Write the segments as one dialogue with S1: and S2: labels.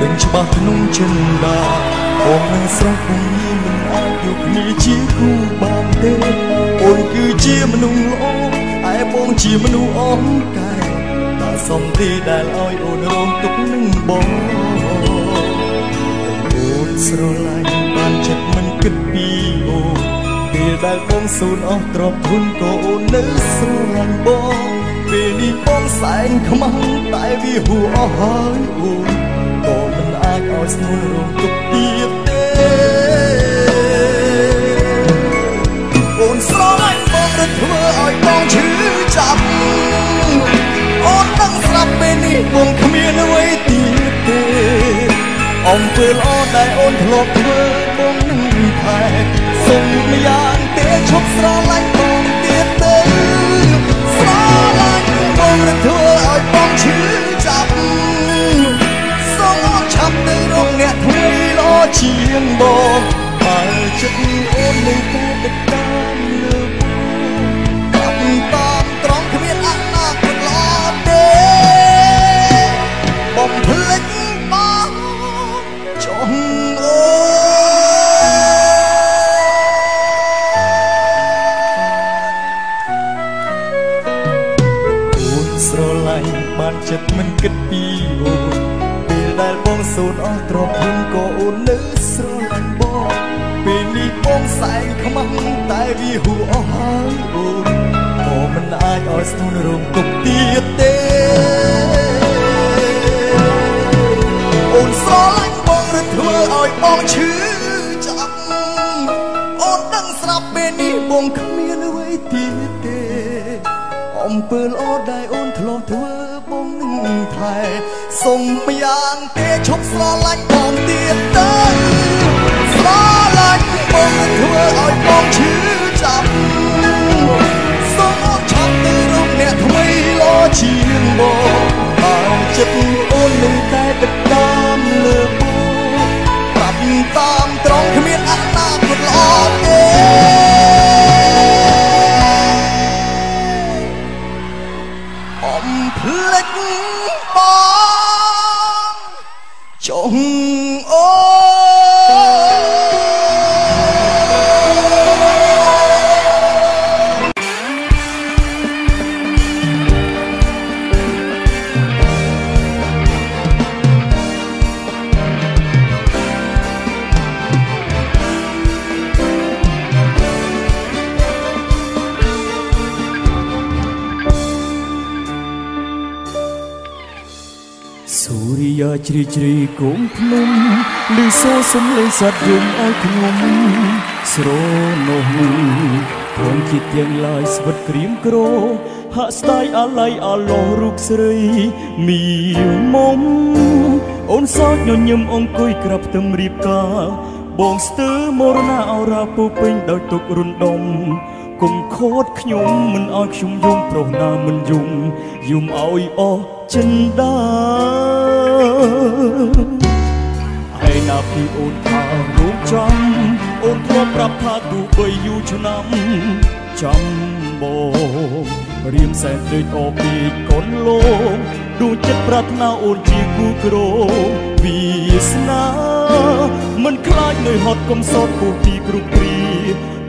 S1: ដឹងច្បាស់ក្នុងចិនដាបងនឹងស្រស់គំនីមិនអាចយកគ្នាជាគូបានទេអូនគឺជាមនុស្សល្អឯបងជាមនុស្សអស់កែតែសំទីដែលឲ្យអូនរងទុកនឹងបងអូនស្រឡាញ់បានចិត្តមិនគិតពីអូនពេលដែលបងសូនអស់ទ្រព្យធនក៏អូននៅស្រឡាញ់បងពេលនេះបងសែងខ្មាំងតែវាហួអស់ហើយអូនក៏មិនអាចឲ្យស្នួលរងទុកទៀតទេអូនស្រឡាញ់បងឬធ្វើឲ្យបងឈឺចាប់អូនដឹងស្រាប់ពេលនេះបងគ្មានអ្វីទៀតទេអំពើល្អដែលអូនធ្លាប់ធ្វើបងនឹងថែសុំម្យ៉ាងទេឈប់ស្រឡាញ់បងទៀតទេស្រឡាញ់បងឬធ្វើឲ្យបងឈឺចាប់សូមអូនឆាប់ទៅរកអ្នកថ្មីល្អជាងបងហើយចិត្តអូននឹងតែទៅតាមលើបងតាមត្រង់គ្មានអនាគតល្អទេបងភ្លេចបងចង់អូនស្រឡាញ់បានចិត្តមិនគិតពីអូនពេលដែលបងសូនអស់ទ្រព្យធនក៏អូននៅស្រឡាញ់បងពេលនេះបងសែងខ្មាំងតែវាហួអស់ហើយអូនក៏មិនអាចឲ្យស្នួលរងទុកទៀតទេអូនស្រឡាញ់បងឬធ្វើឲ្យបងឈឺចាប់អូនដឹងស្រាប់ពេលនេះបងគ្មានអ្វីទៀតទេអំពើល្អដែលអូនធ្លាប់ធ្វើបងនឹងថែសុំម្យ៉ាងទេឈប់ស្រឡាញ់បងទៀតទៅស្រឡាញ់បងធ្វើឲ្យបងឈឺចាប់សូមអូនឆាប់ទៅរកអ្នកថ្មីល្អជាងបងហើយចិត្តអូននឹងតែទៅតាមលើបងប្រាប់តាមត្រង់គ្មានអនាគតល្អទេអំភ្លេចបងចង់អូសូរិយាជ្រីជ្រីគំភ្នំឮសូរសំឡេងសត្វយំឲ្យខ្ញុំស្រនោះព្រមជាទាំងឡាយស្វិតក្រៀមក្រហាក់ស្ដាយអាឡ័យអាឡោះរូបស្រីមីមុំអូនសោកញញឹមអង្គុយក្រាបផ្ទឹមរៀបការបងស្ទើមរណាអរ៉ាពុពេញដោយទុករំដំគុំខូតខ្ញុំមិនឲ្យខ្ញុំយំប្រុសណាមិនយំឲ្យអស់ចិនដាហើយណាពីអូនថារូបចាំអូនធ្លាប់ប្រាប់ថាទោះបីយូរឆ្នាំចាំបងរៀមសែនដូចអពីកូនលោដួងចិត្តប្រាថ្នាអូនជាគូក្រវាសនាមិនខ្លាចនៅហត់កំសត់ពុះទីគ្រប់គ្រា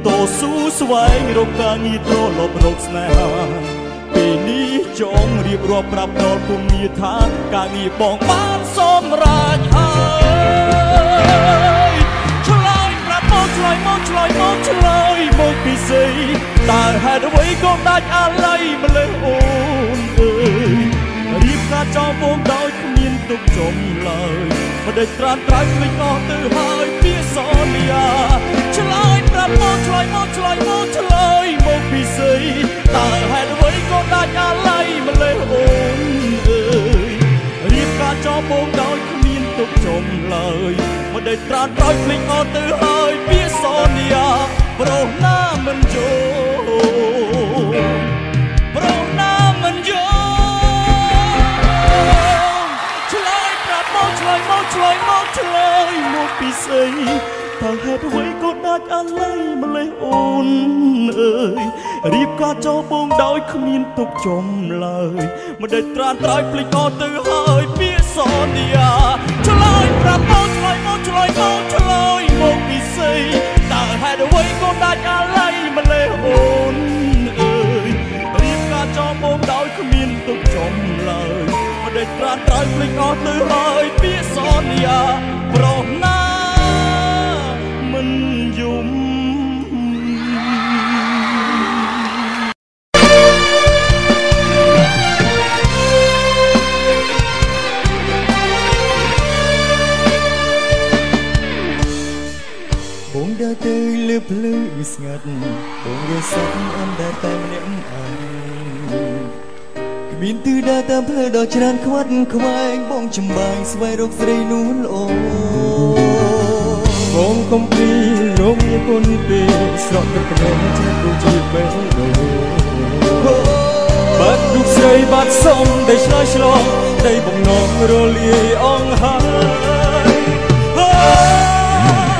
S1: តស៊ូស្វែងរកការងារត្រឡប់រកស្នេហាពេលនេះចង់រៀបរាប់ប្រាប់ដល់ពុំមានថាការងារបងបានសម្រេចហើយឆ្លើយប្រាប់មកឆ្លើយមកពីស្អីតើហេតុអ្វីក៏ដាច់អាឡ័យម្លេះអូនអើយរៀបការចោលបងដោយគ្មានទុកចំឡើយមិនដេចត្រានត្រៃភ្លេចអស់ទៅហើយពាក្យសន្យាឆ្លើយប្រាប់មកឆ្លើយមកពីស្អីតើហេតុអ្វីក៏ដាច់អាឡ័យម្លេះអូនអើយរៀបការចោលបងដោយគ្មានទុកចំឡើយមិនដេចត្រានត្រៃភ្លេចអស់ទៅហើយពាក្យសន្យាប្រុសណាមិនយល់ប្រុសណាមិនយល់ឆ្លើយប្រាប់មកឆ្លើយមកពីស្អីតើហេតុអ្វីក៏ដាច់អាឡ័យម្លេះអូនអើយរៀបការចោលបងដោយគ្មានទុកចំឡើយមិនដេចត្រានត្រៃភ្លេចអស់ទៅហើយពាក្យសន្យាឆ្លើយ ឆ្លើយមកពីស្អីតើហេតុអ្វីក៏ដាច់អាឡ័យម្លេះអូនអើយរៀបការចោលមកដោយគ្មានទុកចំឡើយមិនដេចក្រានត្រូវភ្លេចអស់ទៅហើយពាក្យសន្យាប្រោះណាមិនយំបងដើរទៅលើភ្លឺស្ងាត់បងរសាត់អន់តែតែម្នាក់ឯងគ្មានទិសដៅតាមផ្លូវដ៏ច្រើនខ្វាត់ខ្វែងបងចំបាញ់ស្វែងរកស្រីនោះល្អបងកំពីរងញគុណពេកស្រក់ទឹកភ្នែកចាស់ដូចជាបេះដូងបាត់រូបស្រីបាត់សំដែលឆ្លើយឆ្លងដីបំណងរលាយអង្ហើយ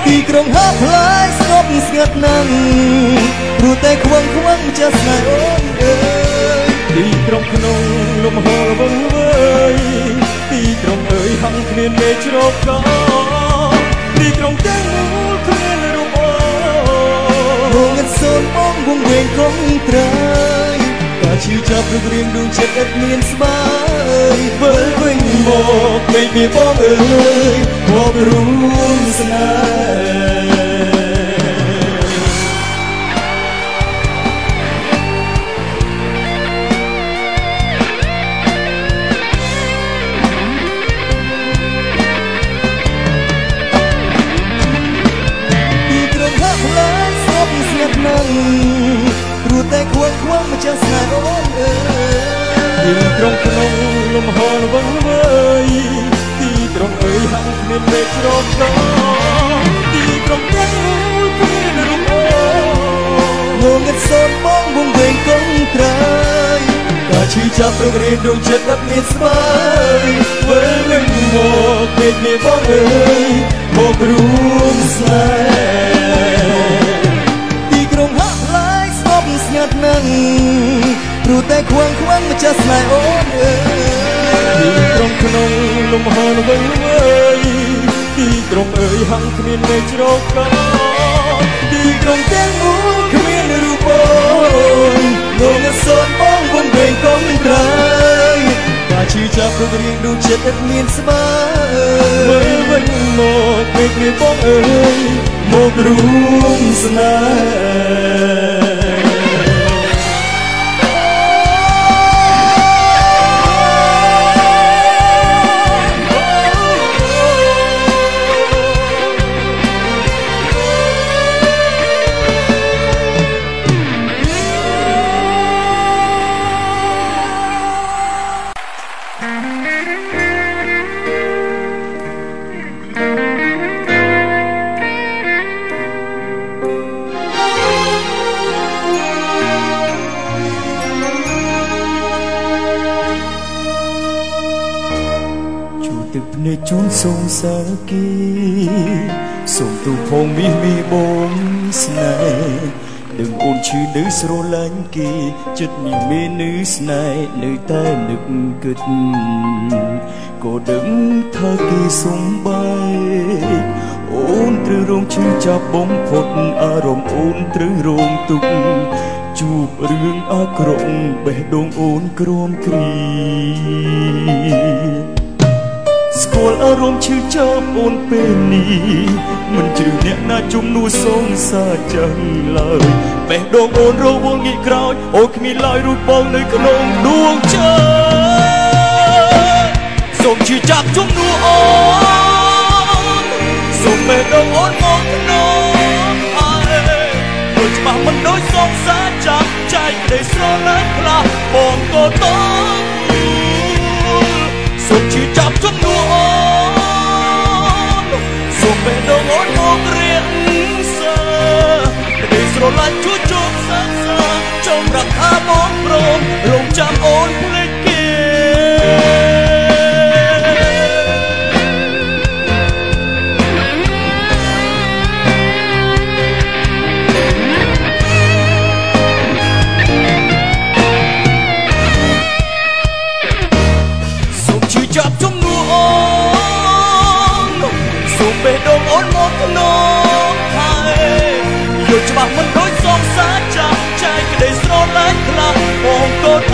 S1: ទីក្រុងហាប់ផ្លាយស្ងប់ស្ងាត់ណាស់ព្រោះតែខ្វឹងចាស់ស្នេហ៍អូនអើយទីក្រុងក្នុងលំហរវង្វេងទីក្រុងអើយហង្សគ្មានមេជ្រកកទីក្រុងទាំងមូលគ្មានរូបអូងងសូនបងវង្វេងគង់ត្រើយការឈឺចាប់ព្រឹករៀងដួងចិត្តឥតមានស្បើយវិលវិញមកពេកពីបងអើយមករួមស្នេហ៍ព្រោះតែខ្វឹងម្ចាស់ស្នេហ៍អូនអើយទីក្រុងក្នុងលំហរវង្វេងទីក្រុងអើយហង្សគ្មានមេជ្រកកទីក្រុងទាំងមូលគ្មានរូបអូងងសូនបងវង្វេងគង់ត្រើយការឈឺចាប់ព្រឹករៀងដួងចិត្តឥតមានស្បើយវិលវិញមកពេកនេះបងអើយមករួមស្នេហ៍ស្ងាត់ណាស់ព្រោះតែខ្វឹងម្ចាស់ស្នេហ៍អូនអើយទីក្រុងក្នុងលំហរវង្វេងទីក្រុងអើយហង្សគ្មានមេជ្រកកទីក្រុងទាំងមូលគ្មានរូបអូនងសូនបងវង្វេងគង់ត្រើយការឈឺចាប់ព្រឹករៀងដួងចិត្តឥតមានស្បើយវិលវិញមកពេកនេះបងអើយមករួមស្នេហ៍ជូនសូមសាគីសូមទូផងមីបងស្នេហ៍ដឹងអូនឈឺនៅស្រឡាញ់គេចិត្តមីមេនៅស្នេហ៍នៅតែនឹកគិតក៏ដឹងថាគេសំបែកអូនត្រូវរងឈឺចាប់បំផុតអារម្មណ៍អូនត្រូវរងទុក្ខជួបរឿងអាក្រក់បេះដូងអូនក្រំគ្រីស្គាល់អារម្មណ៍ឈឺចាប់អូនពេលនេះមិនជ្រឹះអ្នកណាជំនួសសងសាចឹងឡើយបេះដូងអូនរវល់ងាកក្រោយអូនគ្មានឡើយរូបបងនៅក្នុងដួងចិត្តសូមឈឺចាប់ជំនួសអូនសូមបេះដូងអូនមកក្នុងដូចច្បាស់មិនដូចសងសាចាប់ចែកក្តីស្រឡាញ់ខ្លះបងក៏តសូមឈឺចាប់ជំនួសអូនសូមបេះដូងអូនមករៀងសាក្តីស្រឡាញ់ជួយជោគសាស្ត្រចំរាក់ថាបងព្រមរងចាំអូនភ្លេចគេ បេះដូងអូនមកភ្នំហើយយកច្បាស់មិនដូចសងសាចាំចែកក្តីស្រឡាញ់ខ្លាំងបងក៏ត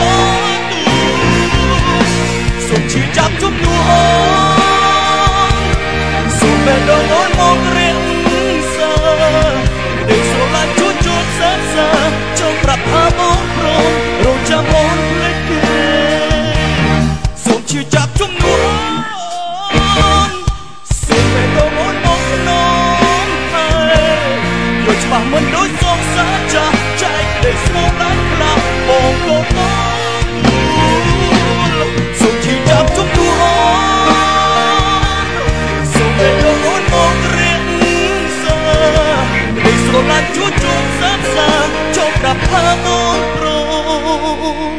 S1: សូមជឿចាប់ជុំនួអូនសូមបេះដូងអូនមករៀងសាក្តីស្រឡាញ់ជួចសើសើចង់ប្រាប់ថាបងព្រមរងចាំអូនភ្លេចគេសូមជឿចាប់ជុំនួអូនសូមបេះដូងអូនមកភ្នំហើយយកច្បាស់មិនដូចសងសាចាស់ចែកក្តីស្រឡាញ់ខ្លាំងបងក៏តសូមជឿចាប់ជុំនួអូនសូមបេះដូងអូនមករៀងសាក្តីស្រឡាញ់ជួចសើសើចង់ប្រាប់ថាអូនព្រម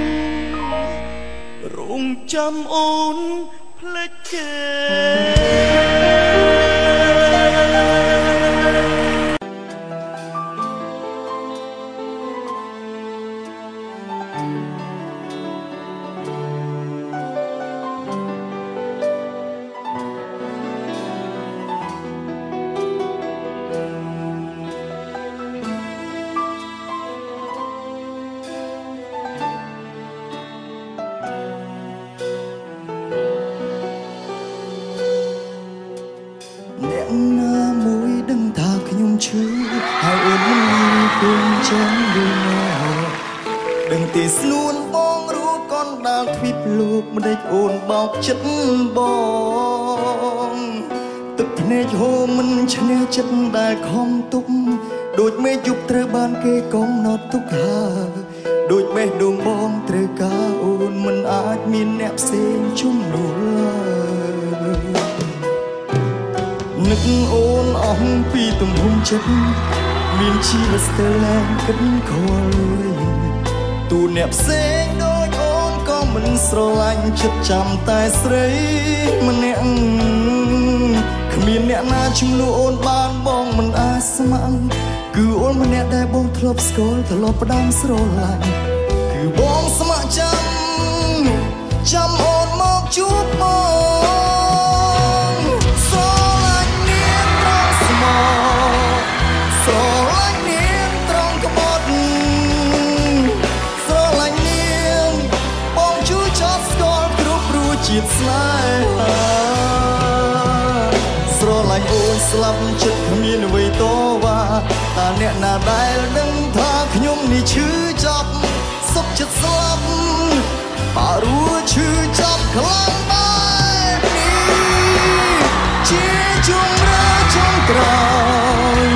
S1: រងចាំអូនភ្លេចគេ
S2: ហើយអូនមិនគួរចាំយូរមកដឹងទេស្នួនបងរួចកនដាល់ទ្វីបលោកម្ដេចអូនបោកចិត្តបងទឹកភ្នែកហូរមិនឈ្នះចិត្តដែលខំទុកដូចមេយប់ត្រូវបានគេកំណត់ទុកហើយដូចបេះដូងបងត្រូវការអូនមិនអាចមានអ្នកផ្សេងជំនួសនឹកអូនអស់ពីទំហំចិត្តមានជីវិតស្ទើរឡើងគិតខលលួយទូអ្នកផ្សេងដូចអូនក៏មិនស្រឡាញ់ចិត្តចាំតែស្រីម្នាក់គ្មានអ្នកណាជំនួសអូនបានបងមិនអាចស្ម័គ្រគឺអូនម្នាក់ដែលបងធ្លាប់ស្គាល់ធ្លាប់ផ្ដាំស្រឡាញ់គឺបងស្ម័គ្រចាំអូនមកជួបបងស្រឡាញ់នាងត្រង់ស្មោស្រឡាញ់នាងត្រង់ក្បត់ស្រឡាញ់នាងបងជួយចោទស្គាល់គ្រប់រសជាតិស្នេហាស្រឡាញ់អូនស្លាប់ចិត្តគ្មានអ្វីតវ៉ាតើអ្នកណាដែលដឹងថាខ្ញុំនេះឈឺចាប់សុខចិត្តស្លាប់បើរួចឈឺចាប់ខ្លាំងបែបនេះជាជុំរើជុំក្រោយ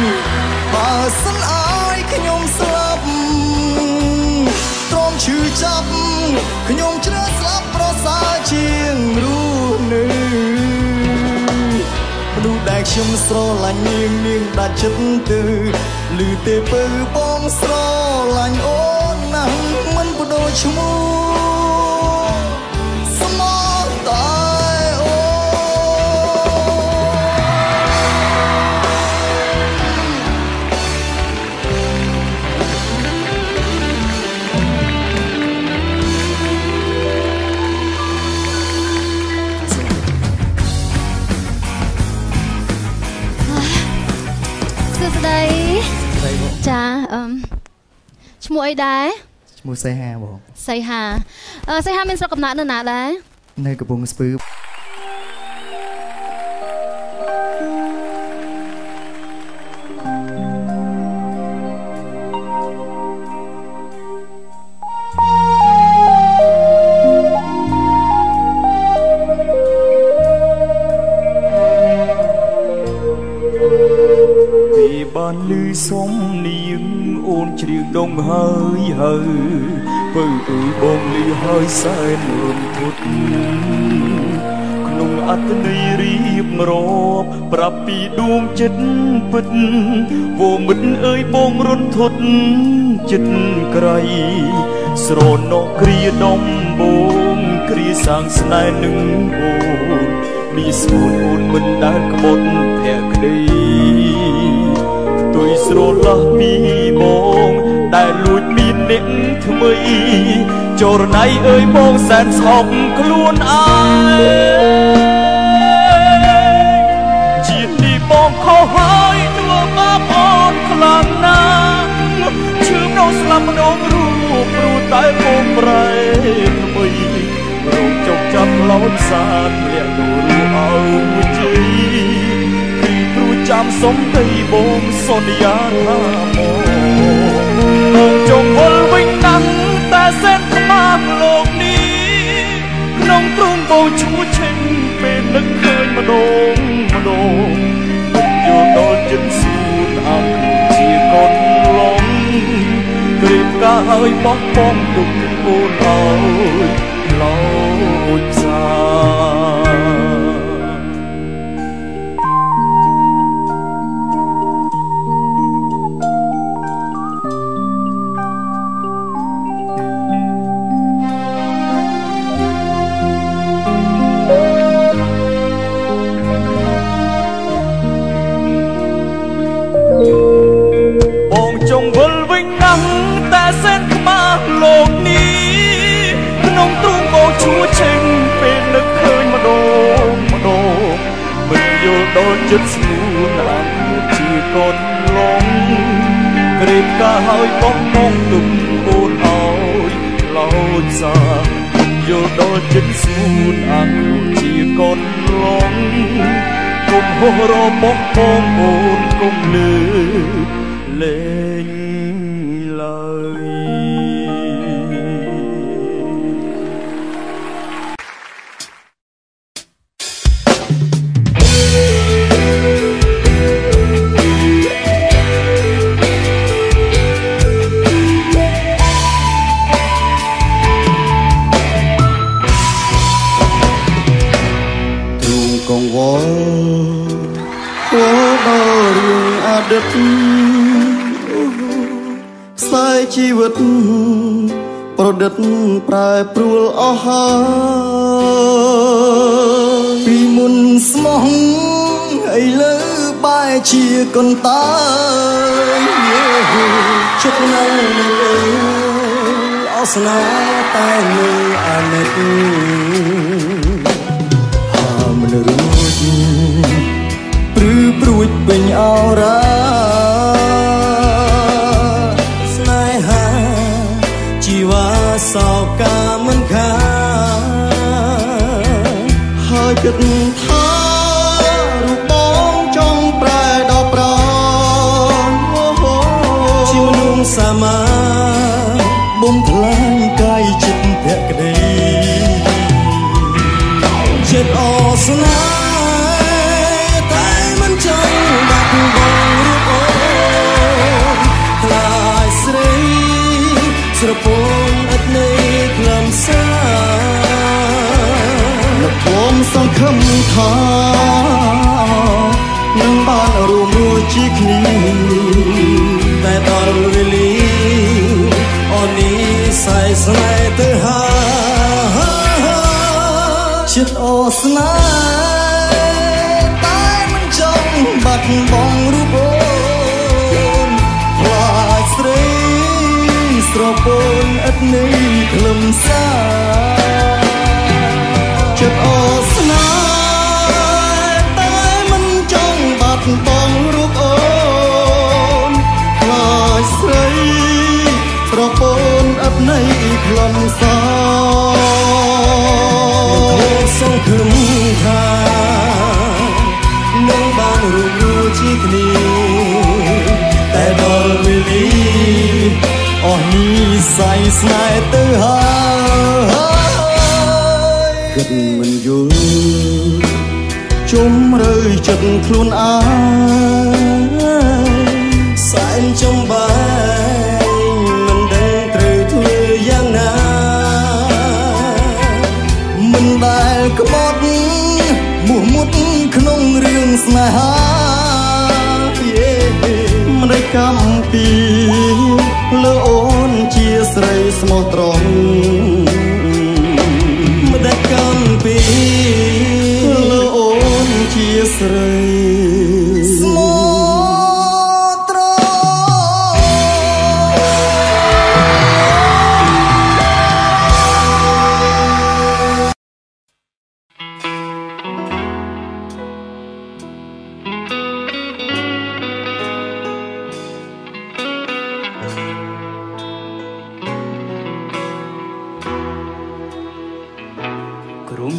S2: បើសិនអើយខ្ញុំស្លាប់ទ្រាំឈឺចាប់ខ្ញុំជ្រើសស្លាប់ប្រសើរជាងរស់នៅមនុស្សដែលខ្ញុំស្រឡាញ់នាងដាច់ចិត្តទៅឮទេពើបងស្រឡាញ់អូនណាស់មិនបដូរឈ្មោះ
S3: ចាឈ្មោះអីដែរ
S2: ឈ្មោះសីហាបង
S3: សីហាសីហាមានស្រុកកំណើតនៅណាដែរ
S2: នៅកំពង់ស្ពឺ
S1: បានលឺសុំនាងអូនជ្រៀងដងហើយពើអើយបងលឺហើយសែនរន្ធត់ក្នុងអត្តន័យរៀបរាប់ប្រាប់ពីដួងចិត្តពិតវមិត្តអើយបងរន្ធត់ចិត្តក្រៃស្រណោះគ្រាដំបងគ្រាសាងស្នេហ៍នឹងអូនមានស្មួនអូនមិនដែលក្បត់ភក្តីទុយស្រឡះពីបងដែលលួចមានអ្នកថ្មីចរណៃអើយបងសែនស្អប់ខ្លួនឯងជាតិនេះប តែពុំប្រែថ្មីរងចុកចាប់ឡោចសាទលាក់ទៅរួអើមួយជ័យពីព្រោះចាំសំដីបងសន្យាថាមកចង់វល់វិញណាស់តែសែនខ្មាស់លោកនេះក្នុងទ្រូងបោឈួឆេញពេលនឹកឃើញម្ដងមិនយល់ដល់ចិត្តសួនអាំជាកូនឡងគ្រៀបកាឲ្យបោះបង់ទុកកូនឲ្យឡោចសាចង់វិលវិញណាស់តែសែនខ្មាស់លោកនេះក្នុងទ្រូងបោឈួឆេញពេលនឹកឃើញម្ដងមិនយល់ដល់ចិត្តស្នួនអាំជាកូនឡងក្រៀបកាឲ្យបោះបង់ទុំកូនឲ្យឡោចសាយល់ដល់ចិត្តស្នួនអាំជាកូនឡងគុំហោះរបោះបងអូនគុំលឺលេងឡើយ
S2: ទ្រូងកងវល់ដល់រឿងអតីតខ្សែជីវិតប្រឌិតប្រែប្រួលអស់ហើយពីមុនស្មោះឥឡូវបែរជាកន្តាជប់នៅលើអស្នាតែមើលអាណិតហាមិនរួចព្រឺព្រួចពេញអរ៉ាសោកាមិនខាហើយគិតថារូបបងចង់ប្រែដល់ប្រងជាមនុស្សសាមញ្ញបំផ្លាញកាយចិត្តភក្តីចិត្តអស្នាតែមិនចង់បាត់បង់រូបអូនខ្លាចស្រីស្រពោននៃក្លំសាលោកខ្ញុំសង្ឃឹមថានឹងបានរួមរស់ជាគ្នាតែដល់វេលាអូននេះសែស្នេហ៍ទៅហើយចិត្តអូស្នេហ៍តែមិនចង់បាត់បង់រូបអូនខ្លាចស្រីស្រពោនឥតនៃខ្លឹមសារចិត្តអូស្នេហ៍តែមិនចង់បាត់បង់រូបអូនខ្លាចស្រីស្រពោនឥតនៃខ្លឹមសារសង្ឃឹមថានឹងបានរួមរស់ជាគ្នាតែដល់វេលាអស់នេះស័យស្នេហ៍ទៅហើយគិតមិនយល់ជុំរើចិត្តខ្លួនឯងសែនចំបែងមិនដឹងត្រូវធ្វើយ៉ាងណាមិនដែលក្បត់មុះមុតក្នុងរឿងស្នេហាមិនได้កម្មពីលើអូនជាស្រីស្មោះត្រង់មិនได้កម្មពីលើអូនជាស្រីស្មោះត្រង់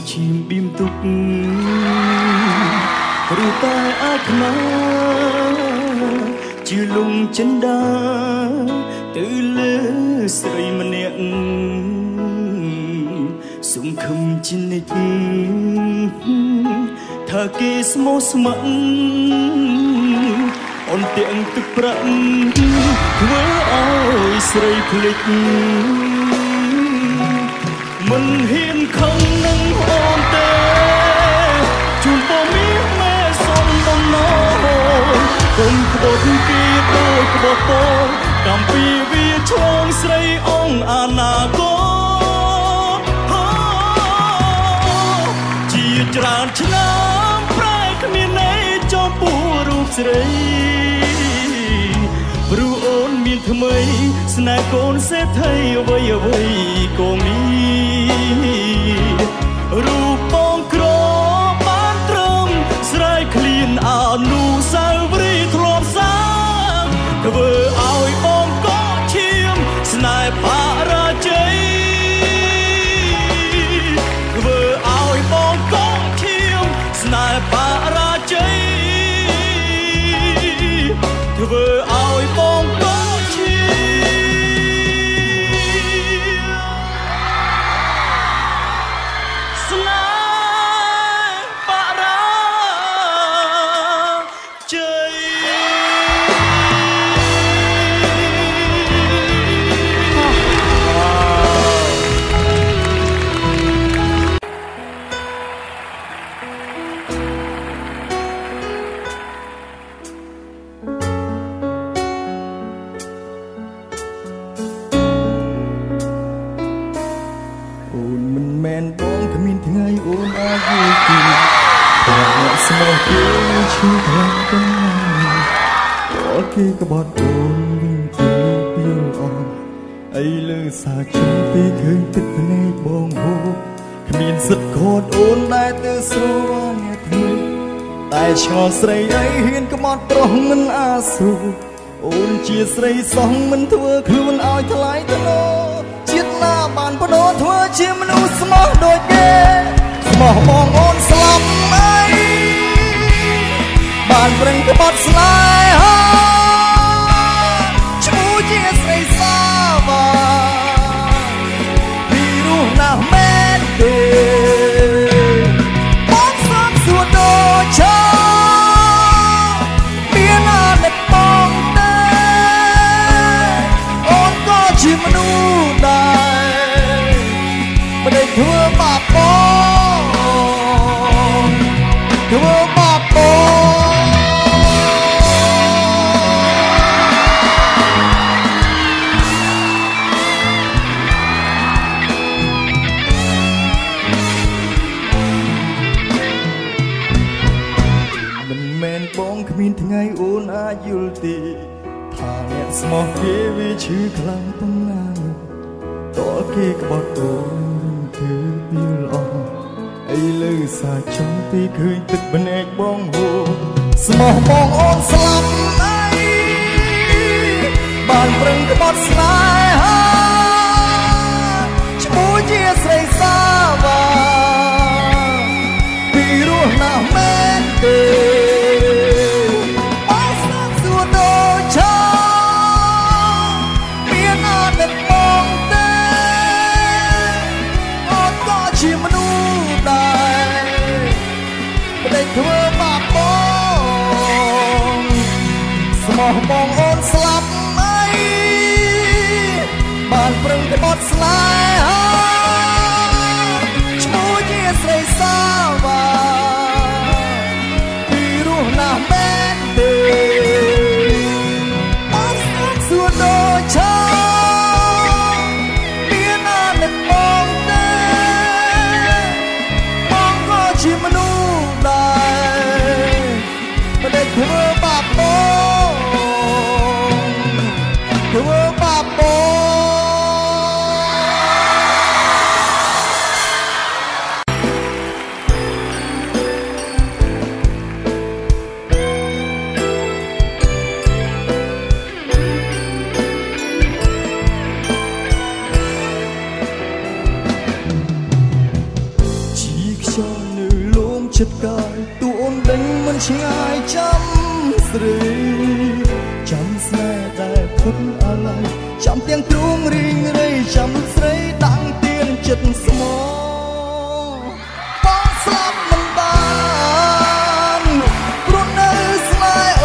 S2: ឈាមបៀមទុកឬតែអាចខ្មាជាលងចិនដាទៅលើស្រីម្នាក់សង្ឃឹមជានិច្ចថាគេស្មោះស្ម័គ្រអូនទាំងទឹកប្រាក់ធ្វើឲ្យស្រីភ្លេចមិនហ៊ានខឹងនឹងអូនទេជូនបងមានមេសុំដំណោកុំក្បត់គេដូចក្បត់បងកំពីវាឆ្លងស្រីអង្គអនាគតជាច្រើនឆ្នាំប្រែគ្មានន័យចំពោះរូបស្រីព្រោះអូនមានថ្មីស្នេហ៍កូនសេដ្ឋីអ្វីអ្វីក៏មានរូបបងក្របានត្រឹមស្រែកឃ្លានអនុស្សាវរីយ៍ធ្លាប់សាងធ្វើឲ្យបងក៏ឈាមស្នេហ៍បរាជ័យធ្វើឲ្យបងក៏ឈាមស្នេហ៍បរាជ័យធ្វើឲ្យបងក៏ឈាមស្នេហ៍បរាជ័យអូនមិនមែនបងគ្មានថ្ងៃអូនអាចយល់ពីតែស្មោះគេឈឺខ្លាំងទៅអូគេក្បត់អូនវិញទៅពីអស់អីលើសាជុំពីឃើញទឹកភ្នែកបងហូរគ្មានសិទ្ធខត់អូនដែលទៅស្រួលអ្នកថ្មីតែឆ្ងល់ស្រីអីហ៊ានក្បត់ប្រុសមិនអាស៊ូអូនជាស្រីសោះមិនធ្វើខ្លួនឲ្យថ្លៃថ្នូរជាតិណាបានបដូរធ្វើជាមនុស្សស្មោះដូចគេស្មោះបងអូនស្លាប់អីបានប្រឹងក្បត់ស្នេហាឈ្មោះជាស្រីសាវ៉ាពីរោះណាស់មែនទេបងសំសួរដូចឆាមានអាណិតបងទេអូនក៏ជាមនុស្សដែរមិនได้ធ្វើបាបបងធ្វើបាបបងមិនមែនបងគ្មានថ្ងៃអូនអាចយល់ទេថាអ្នកស្មោះគេវាឈឺខ្លាំងប៉ុណ្ណាតើគេក្បត់អូនធ្វើពីល្អអីលើសាចង់ពីឃើញទឹកភ្នែកបងហូរស្មោះបងអូនស្លាប់អីបានប្រឹងក្បត់ស្នេហាឈ្មោះជាស្រីសាវ៉ាពីរោះណាស់មែនទេអើស្នាសួរដូចឆាមានអាណិតបងទេអូនក៏ជាមនុស្សដែរមិនได้ធ្វើបាបបងស្មោះបងអូនស្លាប់អីបានប្រឹងក្បត់ស្នេហាឈ្មោះជាស្រីសាវ៉ាពីរោះណាស់មែនទេបានស្នាសួរដូចឆាមានអាណិតបងទេបងក៏ជាមនុស្សដែរមិនได้ធ្វើបាបបងធ្វើបាបបង ខ្យល់នៅលំចិត្តកាយទូអូនដេញមិនឆ្ងាយចាំស្រីចាំស្នេហ៍ដែលផុតអាឡ័យចាំទាំងទ្រូងរីងរៃចាំស្រីតាំងទៀនចិត្តស្មោបងស្លាប់មិនបានព្រោះនៅស្នេហ៍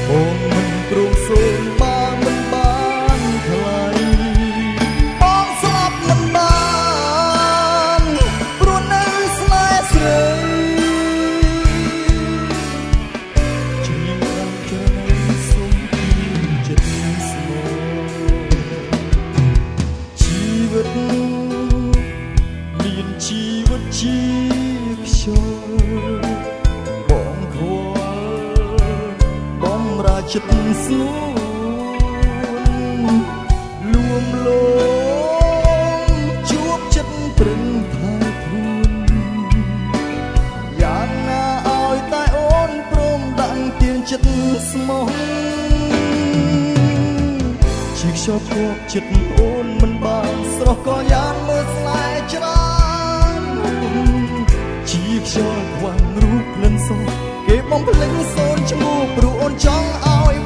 S2: អូនបងមិនព្រមសូនបានមិនបានថ្លៃបងស្លាប់មិនបានព្រោះនៅស្នេហ៍ស្រីមានជីវិតជាខ្យល់បងខ្វល់បំរាចិត្តស្នួនលួមលងជួបចិត្តព្រឹងផែធួនយ៉ាងណាឲ្យតែអូនព្រមដាក់ទៀនចិត្តស្មោះជាខ្យល់គប់ចិត្តអូនមិនបានស្រស់ក៏យ៉ាងមើលស្នេហ៍ច្រើនជាខ្យល់ខ្វាំងរូបក្លិនសគេបំភ្លេចសូនឈ្មោះព្រោះអូនចង់ឲ្យ